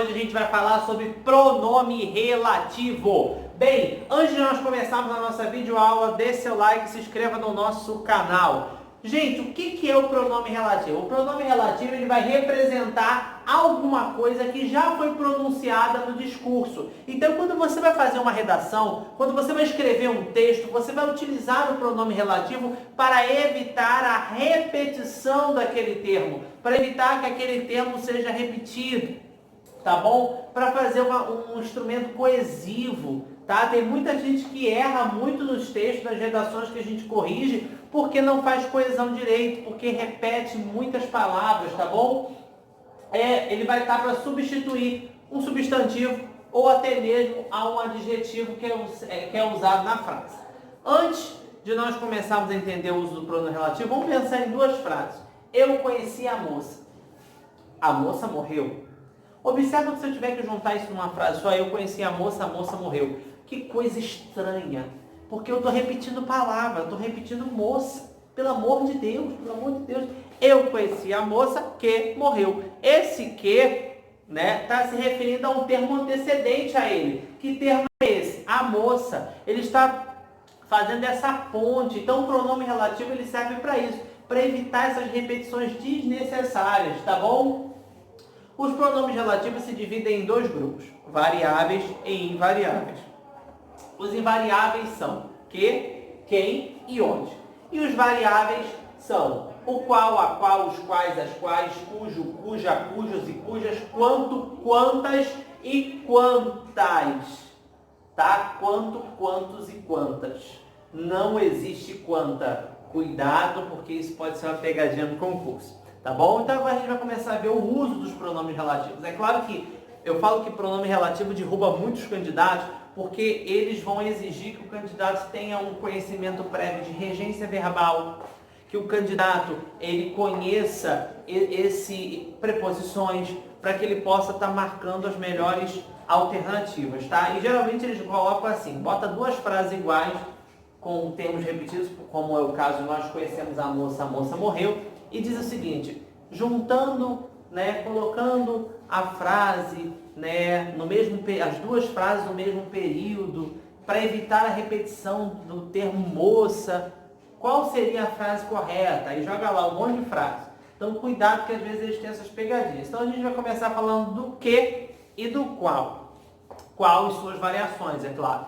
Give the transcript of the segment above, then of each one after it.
hoje a gente vai falar sobre pronome relativo. Bem, antes de nós começarmos a nossa videoaula, dê seu like e se inscreva no nosso canal. Gente, o que é o pronome relativo? O pronome relativo ele vai representar alguma coisa que já foi pronunciada no discurso. Então, quando você vai fazer uma redação, quando você vai escrever um texto, você vai utilizar o pronome relativo para evitar a repetição daquele termo, para evitar que aquele termo seja repetido, tá bom? Para fazer um instrumento coesivo, tá? Tem muita gente que erra muito nos textos, nas redações que a gente corrige, porque não faz coesão direito, porque repete muitas palavras, tá bom? Ele vai estar para substituir um substantivo ou até mesmo a um adjetivo que é usado na frase. Antes de nós começarmos a entender o uso do pronome relativo, vamos pensar em duas frases. Eu conheci a moça. A moça morreu. Observa que se eu tiver que juntar isso numa frase só, eu conheci a moça morreu. Que coisa estranha. Porque eu estou repetindo palavra, estou repetindo moça. Pelo amor de Deus, pelo amor de Deus. Eu conheci a moça que morreu. Esse que, né, está se referindo a um termo antecedente a ele. Que termo é esse? A moça. Ele está fazendo essa ponte. Então o pronome relativo ele serve para isso. Para evitar essas repetições desnecessárias, tá bom? Os pronomes relativos se dividem em dois grupos, variáveis e invariáveis. Os invariáveis são que, quem e onde. E os variáveis são o qual, a qual, os quais, as quais, cujo, cuja, cujos e cujas, quanto, quantas e quantas. Tá? Quanto, quantos e quantas. Não existe quanta. Cuidado, porque isso pode ser uma pegadinha no concurso. Tá bom? Então agora a gente vai começar a ver o uso dos pronomes relativos. É claro que eu falo que pronome relativo derruba muitos candidatos, porque eles vão exigir que o candidato tenha um conhecimento prévio de regência verbal, que o candidato ele conheça preposições, para que ele possa estar marcando as melhores alternativas, tá? E geralmente eles colocam assim, bota duas frases iguais, com termos repetidos, como é o caso, nós conhecemos a moça morreu, e diz o seguinte, juntando, né, colocando a frase, né, as duas frases no mesmo período, para evitar a repetição do termo moça, qual seria a frase correta? Aí joga lá um monte de frase. Então cuidado que às vezes eles têm essas pegadinhas. Então a gente vai começar falando do que e do qual. Qual e suas variações, é claro.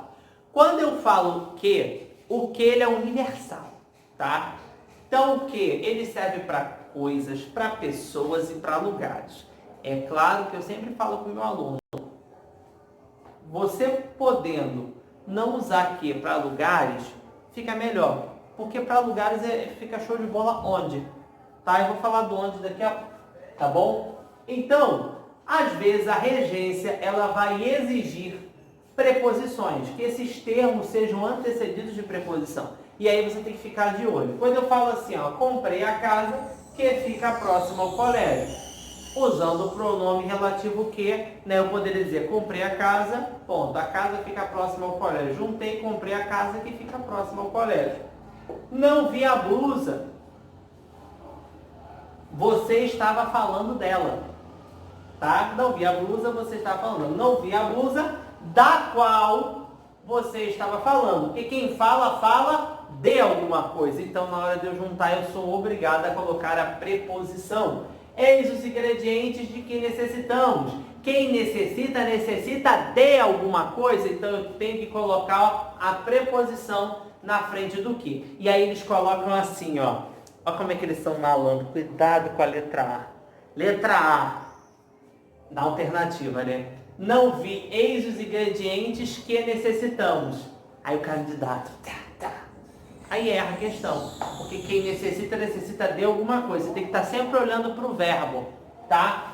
Quando eu falo que, o que ele é universal, tá? Então, o que? Ele serve para coisas, para pessoas e para lugares. É claro que eu sempre falo com o meu aluno, você podendo não usar que para lugares, fica melhor. Porque para lugares fica show de bola onde? Tá? Eu vou falar do onde daqui a pouco, tá bom? Então, às vezes a regência, ela vai exigir preposições, que esses termos sejam antecedidos de preposição. E aí você tem que ficar de olho. Quando eu falo assim, ó, comprei a casa que fica próxima ao colégio, usando o pronome relativo que, né, eu poderia dizer, comprei a casa, ponto, a casa fica próxima ao colégio. Juntei, comprei a casa que fica próxima ao colégio. Não vi a blusa, você estava falando dela, tá? Não vi a blusa, você estava falando. Não vi a blusa da qual você estava falando. Porque quem fala, fala de alguma coisa. Então, na hora de eu juntar, eu sou obrigado a colocar a preposição. Eis os ingredientes de que necessitamos. Quem necessita, necessita de alguma coisa. Então, eu tenho que colocar a preposição na frente do que. E aí, eles colocam assim, ó. Olha como é que eles são malandros. Cuidado com a letra A. Letra A. Na alternativa, né? Não vi, eis os ingredientes que necessitamos. Aí o candidato, aí erra a questão. Porque quem necessita, necessita de alguma coisa. Você tem que estar sempre olhando para o verbo, tá?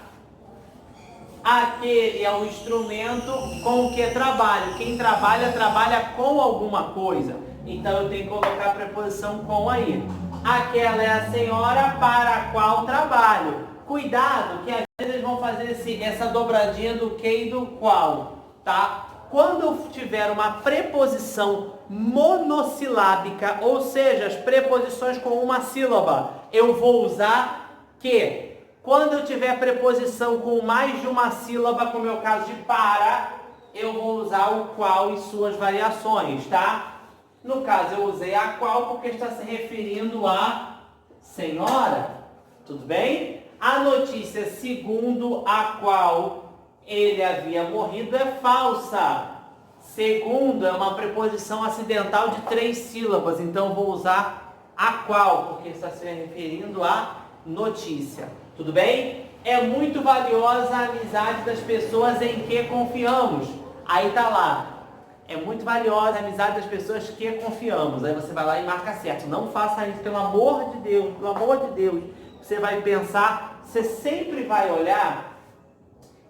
Aquele é um instrumento com o que trabalho. Quem trabalha, trabalha com alguma coisa. Então eu tenho que colocar a preposição com aí. Aquela é a senhora para a qual trabalho. Cuidado, que às vezes eles vão fazer essa dobradinha do que e do qual, tá? Quando eu tiver uma preposição monossilábica, ou seja, as preposições com uma sílaba, eu vou usar que. Quando eu tiver preposição com mais de uma sílaba, como é o caso de para, eu vou usar o qual e suas variações, tá? No caso, eu usei a qual porque está se referindo a senhora, tudo bem? A notícia segundo a qual ele havia morrido é falsa. Segundo é uma preposição acidental de 3 sílabas, então eu vou usar a qual, porque está se referindo à notícia. Tudo bem? É muito valiosa a amizade das pessoas em que confiamos. Aí tá lá. É muito valiosa a amizade das pessoas que confiamos. Aí você vai lá e marca certo. Não faça isso, pelo amor de Deus. Pelo amor de Deus. Você vai pensar, você sempre vai olhar.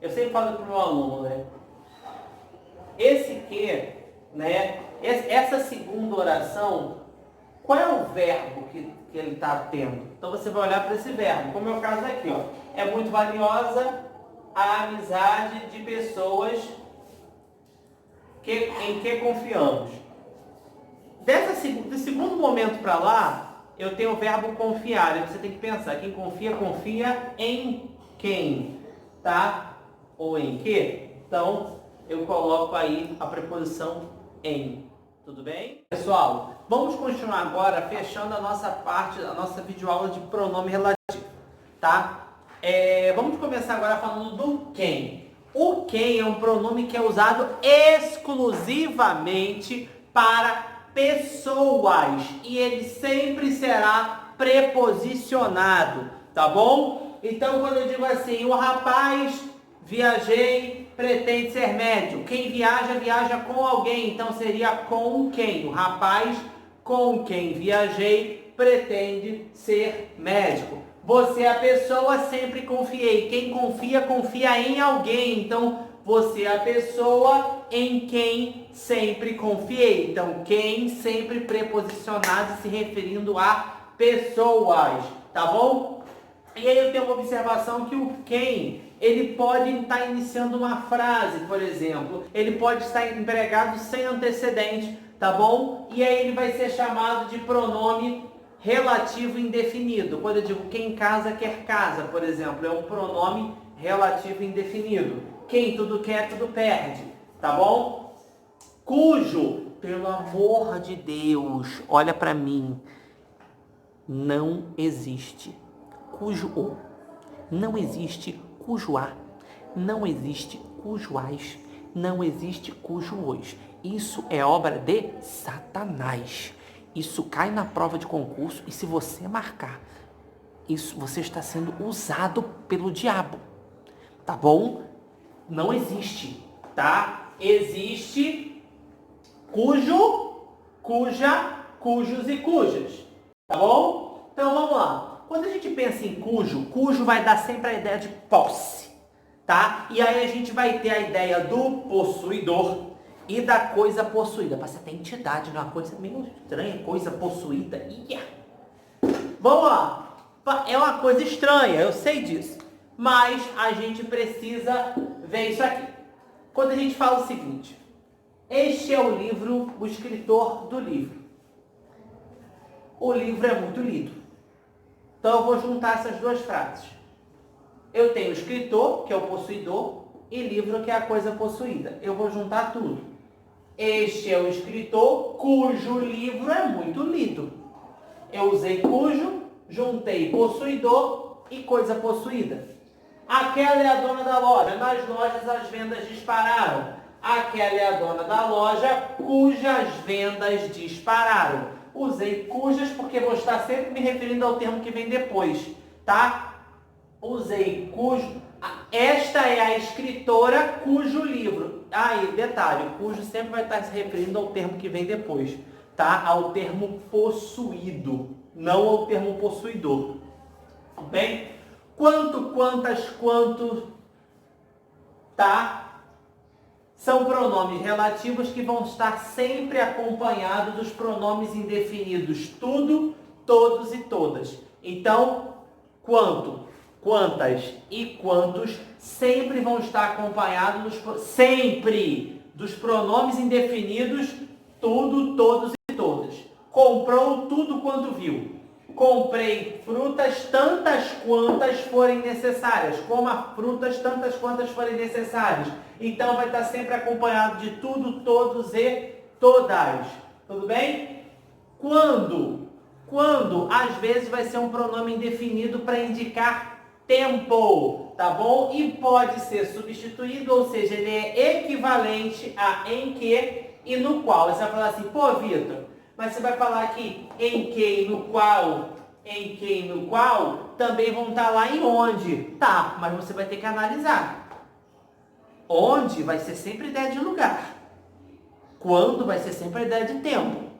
Eu sempre falo para o meu aluno, né? Esse que, né? Essa segunda oração, qual é o verbo que ele está tendo? Então você vai olhar para esse verbo. Como é o caso aqui, ó. É muito valiosa a amizade de pessoas em que confiamos. Do segundo momento para lá, eu tenho o verbo confiar. Aí você tem que pensar, quem confia, confia em quem? Tá? Ou em que? Então, eu coloco aí a preposição em. Tudo bem? Pessoal, vamos continuar agora fechando a nossa parte, a nossa videoaula de pronome relativo. Tá? Vamos começar agora falando do quem. O quem é um pronome que é usado exclusivamente para pessoas e ele sempre será preposicionado, tá bom? Então, quando eu digo assim, o rapaz, viajei, pretende ser médico. Quem viaja, viaja com alguém, então seria com quem? O rapaz com quem viajei pretende ser médico. Você é a pessoa, sempre confiei. Quem confia, confia em alguém. Então, você é a pessoa em quem sempre confiei. Então, quem sempre preposicionado se referindo a pessoas, tá bom? E aí eu tenho uma observação que o quem, ele pode estar iniciando uma frase, por exemplo. Ele pode estar empregado sem antecedente, tá bom? E aí ele vai ser chamado de pronome relativo indefinido. Quando eu digo quem casa quer casa, por exemplo, é um pronome relativo indefinido. Quem tudo quer, tudo perde, tá bom? Cujo, pelo amor de Deus, olha para mim, não existe cujo o, não existe cujo a, não existe cujo as, não existe cujo os. Isso é obra de Satanás. Isso cai na prova de concurso e se você marcar, isso você está sendo usado pelo diabo, tá bom? Não existe, tá? Existe cujo, cuja, cujos e cujas, tá bom? Então vamos lá. Quando a gente pensa em cujo, cujo vai dar sempre a ideia de posse, tá? E aí a gente vai ter a ideia do possuidor e da coisa possuída. Parece até entidade, não é uma coisa meio estranha, coisa possuída. Ia. Vamos lá. É uma coisa estranha, eu sei disso. Mas a gente precisa ver isso aqui. Quando a gente fala o seguinte, este é o livro, o escritor do livro. O livro é muito lido. Então eu vou juntar essas duas frases. Eu tenho o escritor, que é o possuidor, e livro, que é a coisa possuída. Eu vou juntar tudo. Este é o escritor cujo livro é muito lido. Eu usei cujo, juntei possuidor e coisa possuída. Aquela é a dona da loja. Nas lojas as vendas dispararam. Aquela é a dona da loja cujas vendas dispararam. Usei cujas porque vou estar sempre me referindo ao termo que vem depois, tá? Usei cujo. Esta é a escritora cujo livro. Aí, detalhe, cujo sempre vai estar se referindo ao termo que vem depois, tá? Ao termo possuído, não ao termo possuidor. Tudo bem? Quanto, quantas, quanto, tá? São pronomes relativos que vão estar sempre acompanhados dos pronomes indefinidos tudo, todos e todas. Então, quanto, quantas e quantos sempre vão estar acompanhados dos pronomes indefinidos tudo, todos e todas. Comprou tudo quanto viu. Comprei frutas tantas quantas forem necessárias. Coma frutas tantas quantas forem necessárias. Então vai estar sempre acompanhado de tudo, todos e todas. Tudo bem? Quando? Quando, às vezes, vai ser um pronome indefinido para indicar tempo, tá bom? E pode ser substituído, ou seja, ele é equivalente a em que e no qual. Você vai falar assim, pô, Vitor, mas você vai falar aqui em que e no qual, em que e no qual, também vão estar lá em onde. Tá, mas você vai ter que analisar. Onde vai ser sempre ideia de lugar. Quando vai ser sempre a ideia de tempo.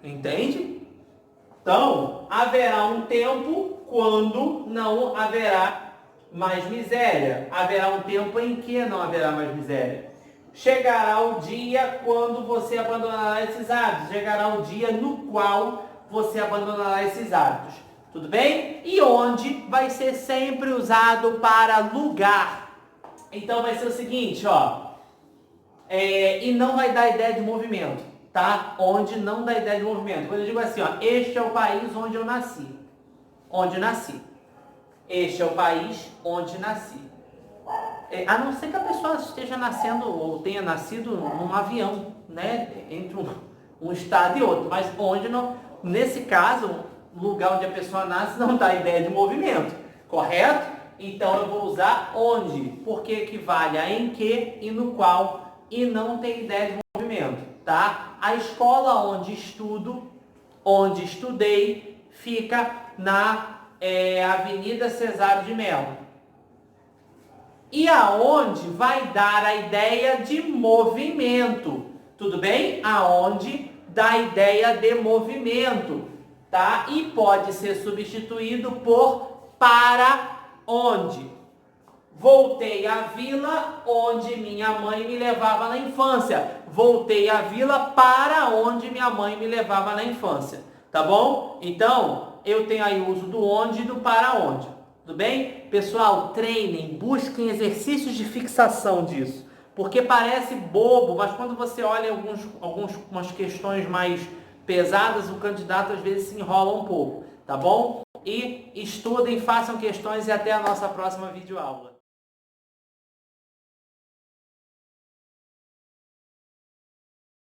Entende? Então, haverá um tempo quando não haverá mais miséria. Haverá um tempo em que não haverá mais miséria. Chegará o dia quando você abandonará esses hábitos. Chegará o dia no qual você abandonará esses hábitos. Tudo bem? E onde vai ser sempre usado para lugar. Então vai ser o seguinte, ó. E não vai dar ideia de movimento, tá? Onde não dá ideia de movimento. Quando eu digo assim, ó, este é o país onde eu nasci. Onde nasci. Este é o país onde nasci. A não ser que a pessoa esteja nascendo ou tenha nascido num avião, né? Entre um estado e outro. Mas onde não... Nesse caso, o lugar onde a pessoa nasce não dá ideia de movimento. Correto? Então eu vou usar onde. Porque equivale a em que e no qual. E não tem ideia de movimento, tá? A escola onde estudo, onde estudei, fica na Avenida Cesário de Mello. E aonde vai dar a ideia de movimento, tudo bem? Aonde dá a ideia de movimento, tá? E pode ser substituído por para onde. Voltei à vila onde minha mãe me levava na infância. Voltei à vila para onde minha mãe me levava na infância. Tá bom? Então, eu tenho aí o uso do onde e do para onde. Tudo bem? Pessoal, treinem, busquem exercícios de fixação disso. Porque parece bobo, mas quando você olha algumas questões mais pesadas, o candidato às vezes se enrola um pouco. Tá bom? E estudem, façam questões e até a nossa próxima videoaula.